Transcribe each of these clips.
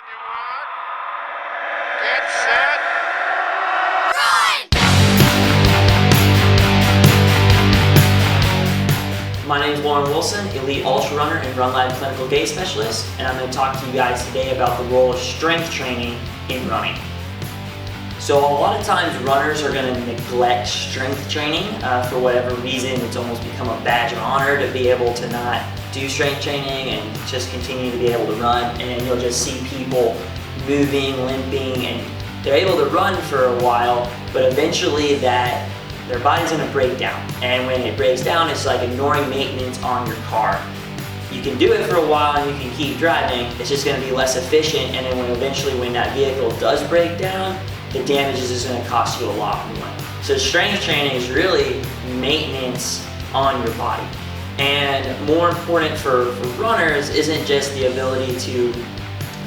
Get set. My name is Lorin, elite ultra runner and RunLab clinical gait specialist, and I'm going to talk to you guys today about the role of strength training in running. So a lot of times runners are going to neglect strength training for whatever reason. It's almost become a badge of honor to be able to not do strength training and just continue to be able to run, and you'll just see people moving, limping, and they're able to run for a while, but eventually their body's going to break down, and when it breaks down, it's like ignoring maintenance on your car. You can do it for a while and you can keep driving, it's just going to be less efficient, and then when that vehicle does break down, the damage is just going to cost you a lot more. So strength training is really maintenance on your body. And more important for runners isn't just the ability to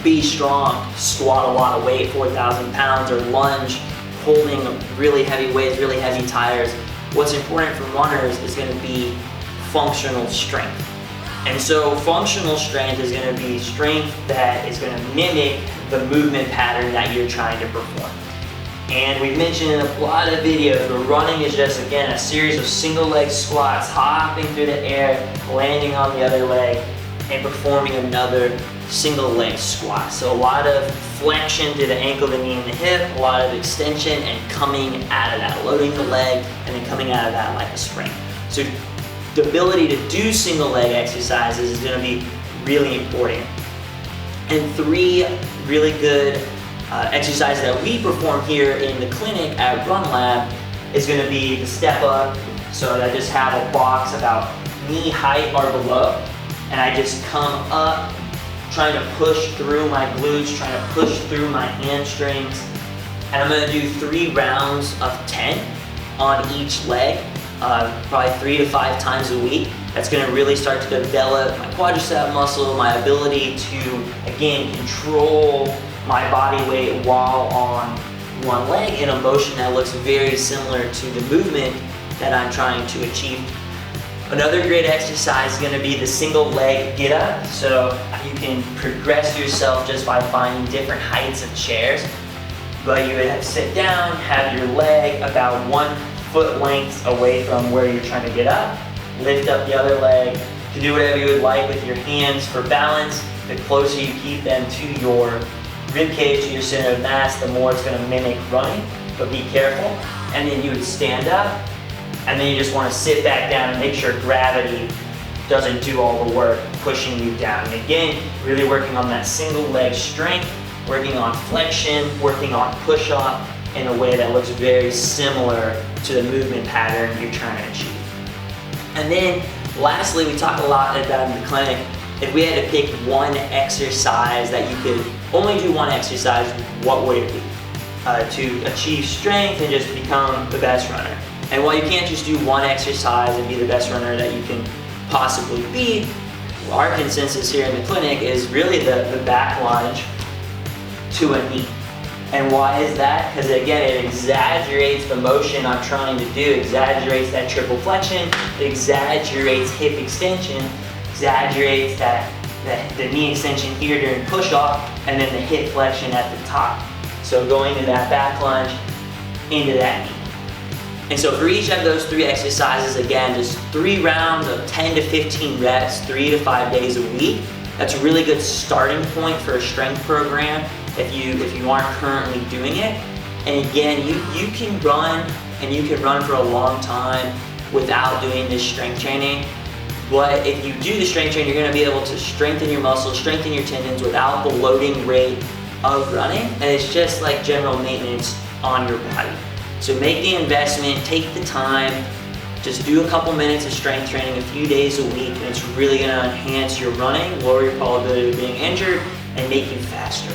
be strong, squat a lot of weight, 4,000 pounds, or lunge, holding really heavy weights, really heavy tires. What's important for runners is going to be functional strength. And so functional strength is going to be strength that is going to mimic the movement pattern that you're trying to perform. And we've mentioned in a lot of videos, but running is just, again, a series of single leg squats, hopping through the air, landing on the other leg, and performing another single leg squat. So a lot of flexion through the ankle, the knee, and the hip, a lot of extension, and coming out of that, loading the leg, and then coming out of that like a spring. So the ability to do single leg exercises is going to be really important. And three really good exercises that we perform here in the clinic at RunLab is going to be the step up. So I just have a box about knee height or below, and I just come up, trying to push through my glutes, trying to push through my hamstrings. And I'm going to do 3 rounds of 10 on each leg, probably 3 to 5 times a week. That's going to really start to develop my quadricep muscle, my ability to, again, control my body weight while on one leg in a motion that looks very similar to the movement that I'm trying to achieve. Another great exercise is going to be the single leg get up. So you can progress yourself just by finding different heights of chairs. But you would sit down, have your leg about 1 foot length away from where you're trying to get up. Lift up the other leg. You can do whatever you would like with your hands for balance. The closer you keep them to your rib cage, to your center of mass, the more it's going to mimic running. But be careful. And then you would stand up. And then you just want to sit back down and make sure gravity doesn't do all the work pushing you down. And again, really working on that single leg strength, working on flexion, working on push-off in a way that looks very similar to the movement pattern you're trying to achieve. And then lastly, we talk a lot about in the clinic, if we had to pick one exercise that you could only do one exercise, what would it be? To achieve strength and just become the best runner. And while you can't just do one exercise and be the best runner that you can possibly be, our consensus here in the clinic is really the back lunge to a knee. And why is that? Because again, it exaggerates the motion I'm trying to do, exaggerates that triple flexion, exaggerates hip extension, exaggerates the knee extension here during push-off, and then the hip flexion at the top. So going to that back lunge, into that knee. And so for each of those 3 exercises, again, just 3 rounds of 10 to 15 reps, 3 to 5 days a week. That's a really good starting point for a strength program if you aren't currently doing it. And again, you can run, and you can run for a long time without doing this strength training. But if you do the strength training, you're going to be able to strengthen your muscles, strengthen your tendons without the loading rate of running. And it's just like general maintenance on your body. So make the investment, take the time, just do a couple minutes of strength training a few days a week, and it's really going to enhance your running, lower your probability of being injured, and make you faster.